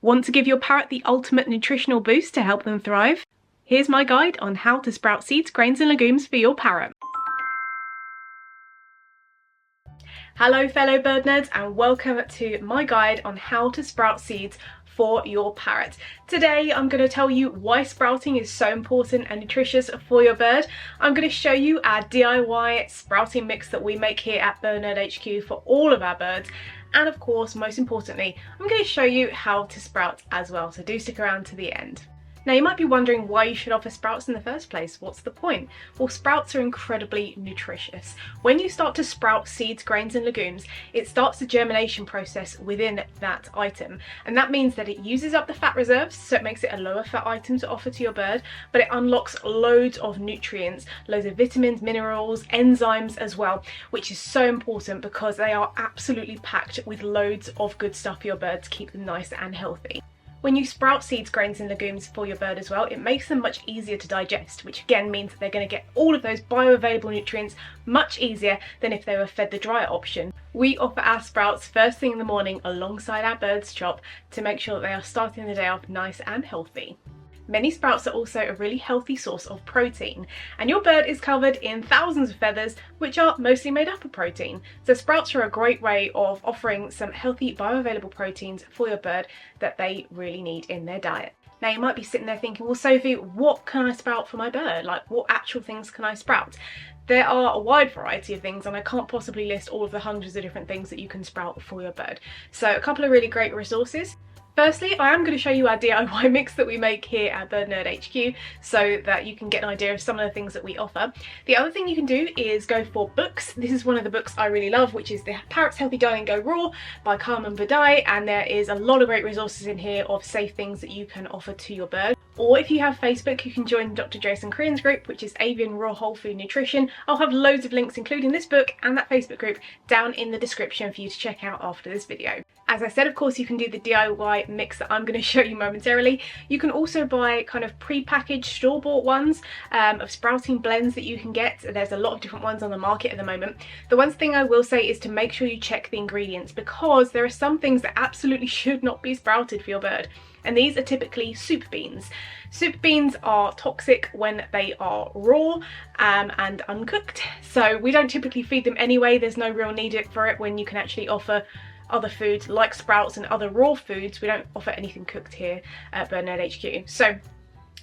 Want to give your parrot the ultimate nutritional boost to help them thrive? Here's my guide on how to sprout seeds, grains and legumes for your parrot. Hello fellow bird nerds and welcome to my guide on how to sprout seeds for your parrot. Today I'm going to tell you why sprouting is so important and nutritious for your bird. I'm going to show you our DIY sprouting mix that we make here at BirdNerd HQ for all of our birds. And of course, most importantly, I'm going to show you how to sprout as well, so do stick around to the end. Now you might be wondering why you should offer sprouts in the first place. What's the point? Well, sprouts are incredibly nutritious. When you start to sprout seeds, grains and legumes, it starts the germination process within that item. And that means that it uses up the fat reserves, so it makes it a lower fat item to offer to your bird, but it unlocks loads of nutrients, loads of vitamins, minerals, enzymes as well, which is so important because they are absolutely packed with loads of good stuff for your bird to keep them nice and healthy. When you sprout seeds, grains and legumes for your bird as well, it makes them much easier to digest, which again means that they're going to get all of those bioavailable nutrients much easier than if they were fed the drier option. We offer our sprouts first thing in the morning alongside our bird's chop to make sure that they are starting the day off nice and healthy. Many sprouts are also a really healthy source of protein, and your bird is covered in thousands of feathers which are mostly made up of protein. So sprouts are a great way of offering some healthy bioavailable proteins for your bird that they really need in their diet. Now you might be sitting there thinking, well Sophie, what can I sprout for my bird? Like, what actual things can I sprout? There are a wide variety of things and I can't possibly list all of the hundreds of different things that you can sprout for your bird. So a couple of really great resources. Firstly, I am going to show you our DIY mix that we make here at BirdNerd HQ so that you can get an idea of some of the things that we offer. The other thing you can do is go for books. This is one of the books I really love, which is the Parrot's Healthy Diet and Go Raw by Carmen Budai, and there is a lot of great resources in here of safe things that you can offer to your bird. Or if you have Facebook, you can join Dr. Jason Crean's group, which is Avian Raw Whole Food Nutrition. I'll have loads of links, including this book and that Facebook group, down in the description for you to check out after this video. As I said, of course, you can do the DIY mix that I'm going to show you momentarily. You can also buy kind of pre-packaged store-bought ones of sprouting blends that you can get. There's a lot of different ones on the market at the moment. The one thing I will say is to make sure you check the ingredients, because there are some things that absolutely should not be sprouted for your bird. And these are typically soup beans. Soup beans are toxic when they are raw and uncooked, so we don't typically feed them anyway. There's no real need for it when you can actually offer other foods like sprouts and other raw foods. We don't offer anything cooked here at BirdNerd HQ. So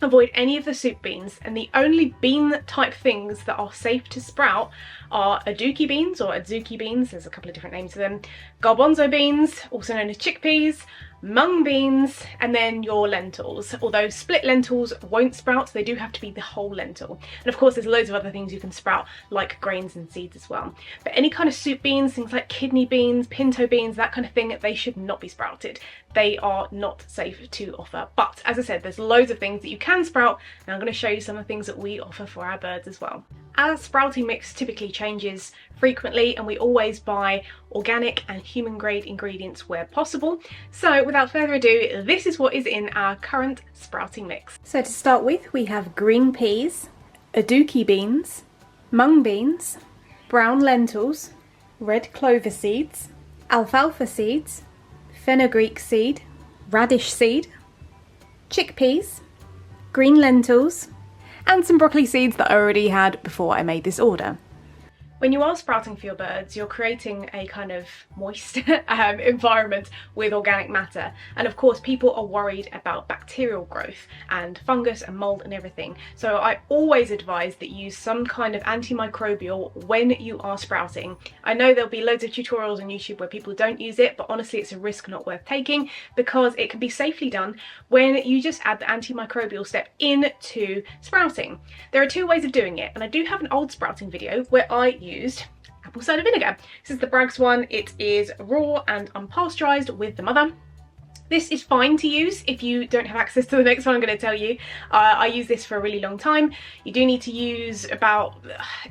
avoid any of the soup beans, and the only bean type things that are safe to sprout are aduki beans or adzuki beans, there's a couple of different names for them, garbanzo beans, also known as chickpeas, mung beans, and then your lentils. Although split lentils won't sprout, they do have to be the whole lentil. And of course there's loads of other things you can sprout, like grains and seeds as well. But any kind of soup beans, things like kidney beans, pinto beans, that kind of thing, they should not be sprouted. They are not safe to offer. But as I said, there's loads of things that you can sprout, and I'm going to show you some of the things that we offer for our birds as well. Our sprouting mix typically changes frequently, and we always buy organic and human grade ingredients where possible. So without further ado, this is what is in our current sprouting mix. So to start with, we have green peas, aduki beans, mung beans, brown lentils, red clover seeds, alfalfa seeds, fenugreek seed, radish seed, chickpeas, green lentils, and some broccoli seeds that I already had before I made this order. When you are sprouting for your birds, you're creating a kind of moist environment with organic matter. And of course, people are worried about bacterial growth and fungus and mold and everything. So I always advise that you use some kind of antimicrobial when you are sprouting. I know there'll be loads of tutorials on YouTube where people don't use it, but honestly, it's a risk not worth taking because it can be safely done when you just add the antimicrobial step into sprouting. There are two ways of doing it, and I do have an old sprouting video where I used apple cider vinegar. This is the Bragg's one. It is raw and unpasteurized with the mother. This is fine to use if you don't have access to the next one I'm going to tell you. I use this for a really long time. You do need to use about,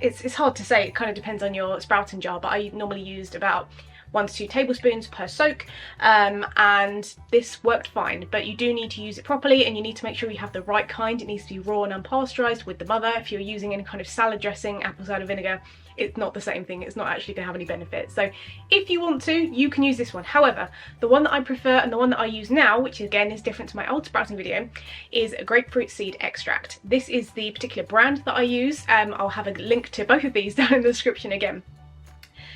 it's hard to say, it kind of depends on your sprouting jar, but I normally used about 1 to 2 tablespoons per soak, and this worked fine. But you do need to use it properly, and you need to make sure you have the right kind. It needs to be raw and unpasteurized with the mother. If you're using any kind of salad dressing, apple cider vinegar, it's not the same thing. It's not actually going to have any benefit. So if you want to, you can use this one. However, the one that I prefer and the one that I use now, which again is different to my old sprouting video, is a grapefruit seed extract. This is the particular brand that I use. I'll have a link to both of these down in the description again.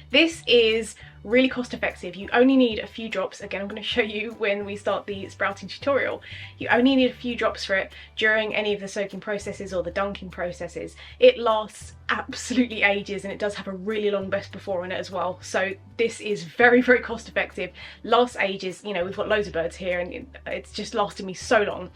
This is really cost effective. You only need a few drops. Again, I'm going to show you when we start the sprouting tutorial. You only need a few drops for it during any of the soaking processes or the dunking processes. It lasts absolutely ages, and it does have a really long best before in it as well. So this is very, very cost effective. Lasts ages. You know, we've got loads of birds here and it's just lasted me so long.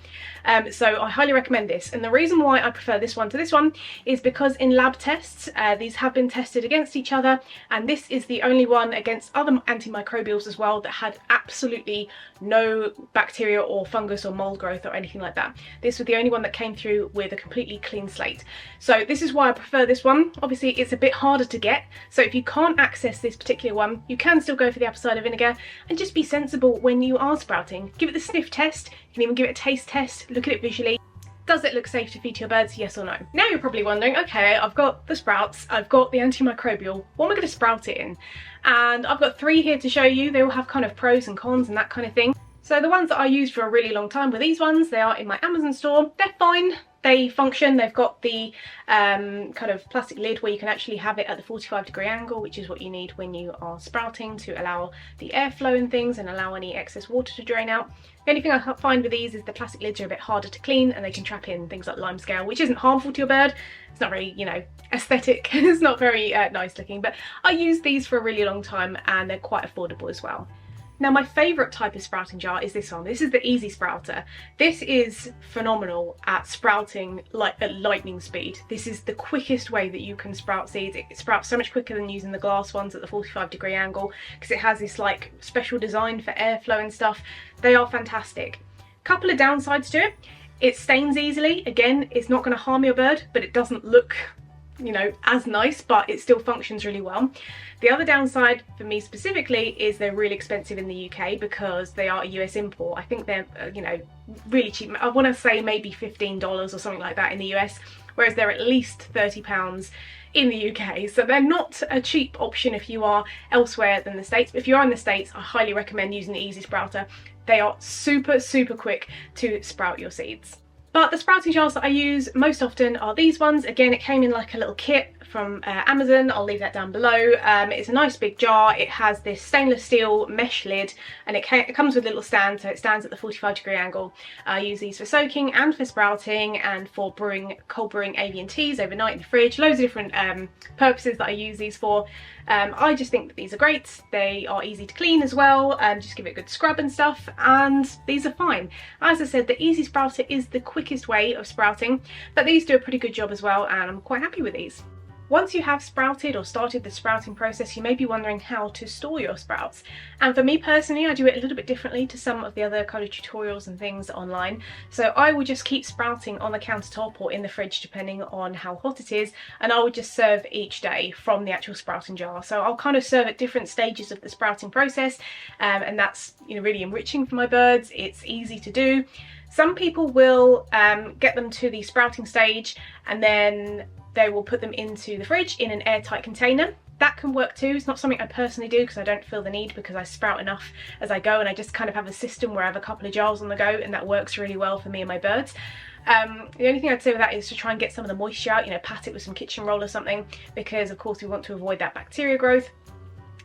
So I highly recommend this. And the reason why I prefer this one to this one is because in lab tests, these have been tested against each other, and this is the only one against other antimicrobials as well that had absolutely no bacteria or fungus or mold growth or anything like that. This was the only one that came through with a completely clean slate. So this is why I prefer this one. Obviously it's a bit harder to get, so if you can't access this particular one, you can still go for the apple cider vinegar, and just be sensible when you are sprouting. Give it the sniff test, you can even give it a taste test, look at it visually. Does it look safe to feed to your birds, yes or no? Now you're probably wondering, okay, I've got the sprouts, I've got the antimicrobial, what am I going to sprout it in? And I've got 3 here to show you. They all have kind of pros and cons and that kind of thing. So the ones that I used for a really long time were these ones. They are in my Amazon store. They're fine. They function. They've got the kind of plastic lid where you can actually have it at the 45-degree angle, which is what you need when you are sprouting to allow the airflow and things and allow any excess water to drain out. The only thing I find with these is the plastic lids are a bit harder to clean, and they can trap in things like limescale, which isn't harmful to your bird. It's not very, you know, aesthetic. It's not very nice looking, but I used these for a really long time and they're quite affordable as well. Now my favourite type of sprouting jar is this one. This is the Easy Sprouter. This is phenomenal at sprouting like at lightning speed. This is the quickest way that you can sprout seeds. It sprouts so much quicker than using the glass ones at the 45-degree angle because it has this like special design for airflow and stuff. They are fantastic. Couple of downsides to it. It stains easily. Again, it's not going to harm your bird, but it doesn't look, you know, as nice, but it still functions really well. The other downside for me specifically is they're really expensive in the UK because they are a US import. I think they're, you know, really cheap. I want to say maybe $15 or something like that in the US, whereas they're at least £30 in the UK. So they're not a cheap option if you are elsewhere than the States. But if you are in the States, I highly recommend using the Easy Sprouter. They are super, super quick to sprout your seeds. But the sprouting jars that I use most often are these ones. Again, it came in like a little kit from Amazon. I'll leave that down below. It's a nice big jar. It has this stainless steel mesh lid, and it comes with a little stand, so it stands at the 45-degree angle. I use these for soaking and for sprouting and for brewing, cold brewing avian teas overnight in the fridge. Loads of different purposes that I use these for. I just think that these are great. They are easy to clean as well, just give it a good scrub and stuff, and these are fine. As I said, the Easy Sprouter is the quickest way of sprouting, but these do a pretty good job as well, and I'm quite happy with these. Once you have sprouted or started the sprouting process, you may be wondering how to store your sprouts. And for me personally, I do it a little bit differently to some of the other kind of tutorials and things online. So I will just keep sprouting on the countertop or in the fridge depending on how hot it is, and I would just serve each day from the actual sprouting jar. So I'll kind of serve at different stages of the sprouting process, and that's, you know, really enriching for my birds. It's easy to do. Some people will get them to the sprouting stage and then they will put them into the fridge in an airtight container. That can work too. It's not something I personally do because I don't feel the need, because I sprout enough as I go, and I just kind of have a system where I have a couple of jars on the go, and that works really well for me and my birds. The only thing I'd say with that is to try and get some of the moisture out, you know, pat it with some kitchen roll or something, because of course we want to avoid that bacteria growth.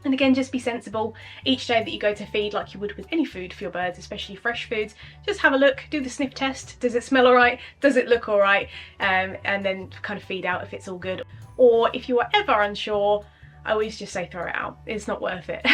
And again, just be sensible. Each day that you go to feed, like you would with any food for your birds, especially fresh foods, just have a look, do the sniff test. Does it smell all right? Does it look all right? And then kind of feed out if it's all good. Or if you are ever unsure, I always just say throw it out. It's not worth it.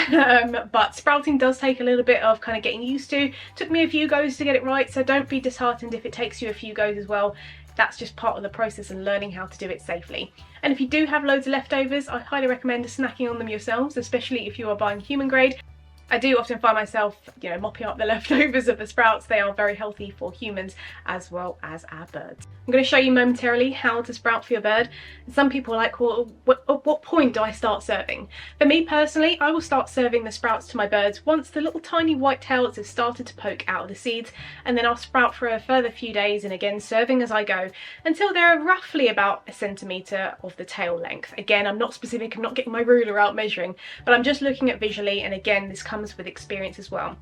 But sprouting does take a little bit of kind of getting used to. Took me a few goes to get it right, so don't be disheartened if it takes you a few goes as well. That's just part of the process and learning how to do it safely. And if you do have loads of leftovers, I highly recommend snacking on them yourselves, especially if you are buying human grade. I do often find myself, mopping up the leftovers of the sprouts. They are very healthy for humans as well as our birds. I'm going to show you momentarily how to sprout for your bird. Some people are like, well, at what point do I start serving? For me personally, I will start serving the sprouts to my birds once the little tiny white tails have started to poke out of the seeds, and then I'll sprout for a further few days, and again serving as I go until they're roughly about 1 centimetre of the tail length. Again, I'm not specific, I'm not getting my ruler out measuring, but I'm just looking at visually, and again, this comes with experience as well.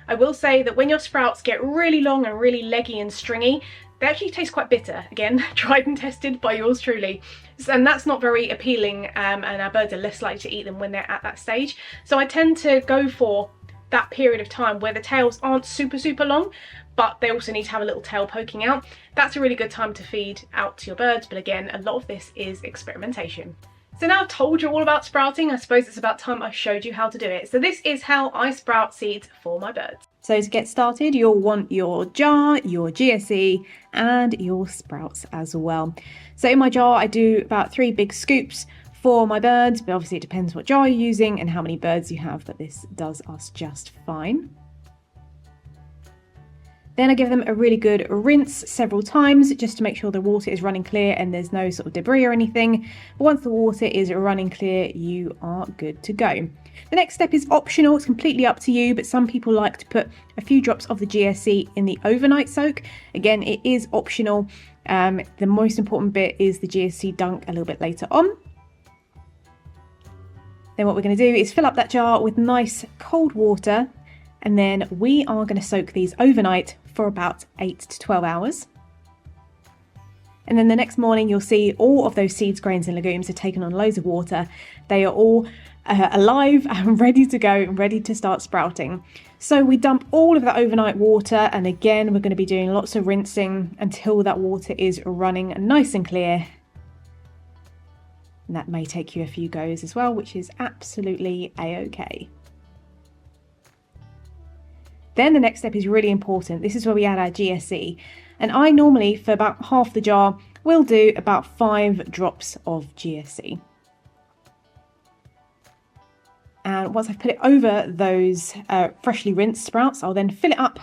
I will say that when your sprouts get really long and really leggy and stringy, they actually taste quite bitter. Again, tried and tested by yours truly. And that's not very appealing, and our birds are less likely to eat them when they're at that stage. So I tend to go for that period of time where the tails aren't super long, but they also need to have a little tail poking out. That's a really good time to feed out to your birds, but again, a lot of this is experimentation. So now I've told you all about sprouting, I suppose it's about time I showed you how to do it. So this is how I sprout seeds for my birds. So to get started, you'll want your jar, your GSE, and your sprouts as well. So in my jar, I do about 3 big scoops for my birds, but obviously it depends what jar you're using and how many birds you have, but this does us just fine. Then I give them a really good rinse several times just to make sure the water is running clear and there's no sort of debris or anything. But once the water is running clear, you are good to go. The next step is optional, it's completely up to you, but some people like to put a few drops of the GSE in the overnight soak. Again, it is optional. The most important bit is the GSE dunk a little bit later on. Then what we're going to do is fill up that jar with nice cold water, and then we are going to soak these overnight for about 8 to 12 hours. And then the next morning you'll see all of those seeds, grains and legumes are taken on loads of water. They are all alive and ready to go and ready to start sprouting. So we dump all of that overnight water, and again we're going to be doing lots of rinsing until that water is running nice and clear. And that may take you a few goes as well, which is absolutely a-okay. Then the next step is really important. This is where we add our GSE. And I normally, for about half the jar, will do about 5 drops of GSE. And once I've put it over those freshly rinsed sprouts, I'll then fill it up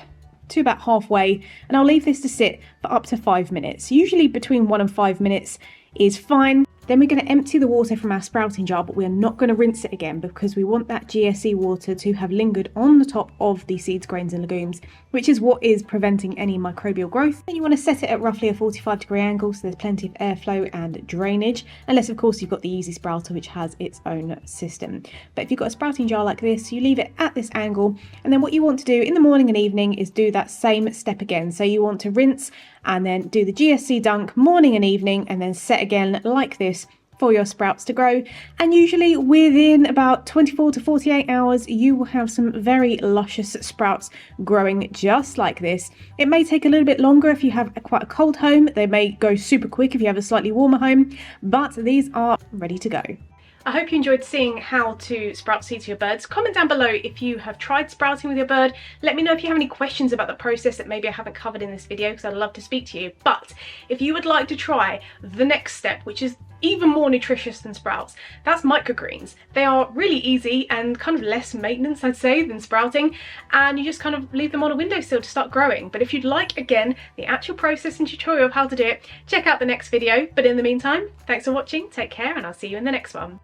to about halfway, and I'll leave this to sit for up to 5 minutes. Usually between 1 and 5 minutes is fine. Then we're going to empty the water from our sprouting jar, but we're not going to rinse it again because we want that GSE water to have lingered on the top of the seeds, grains and legumes, which is what is preventing any microbial growth. And you want to set it at roughly a 45-degree angle so there's plenty of airflow and drainage, unless of course you've got the Easy Sprouter, which has its own system. But if you've got a sprouting jar like this, you leave it at this angle, and then what you want to do in the morning and evening is do that same step again. So you want to rinse and then do the GSE dunk morning and evening, and then set again like this for your sprouts to grow. And usually within about 24 to 48 hours you will have some very luscious sprouts growing just like this. It may take a little bit longer if you have quite a cold home. They may go super quick if you have a slightly warmer home, but these are ready to go. I hope you enjoyed seeing how to sprout seeds for your birds. Comment down below if you have tried sprouting with your bird. Let me know if you have any questions about the process that maybe I haven't covered in this video, because I'd love to speak to you. But if you would like to try the next step, which is even more nutritious than sprouts, that's microgreens. They are really easy and kind of less maintenance, I'd say, than sprouting, and you just kind of leave them on a windowsill to start growing. But if you'd like, again, the actual process and tutorial of how to do it, check out the next video. But in the meantime, thanks for watching, take care, and I'll see you in the next one.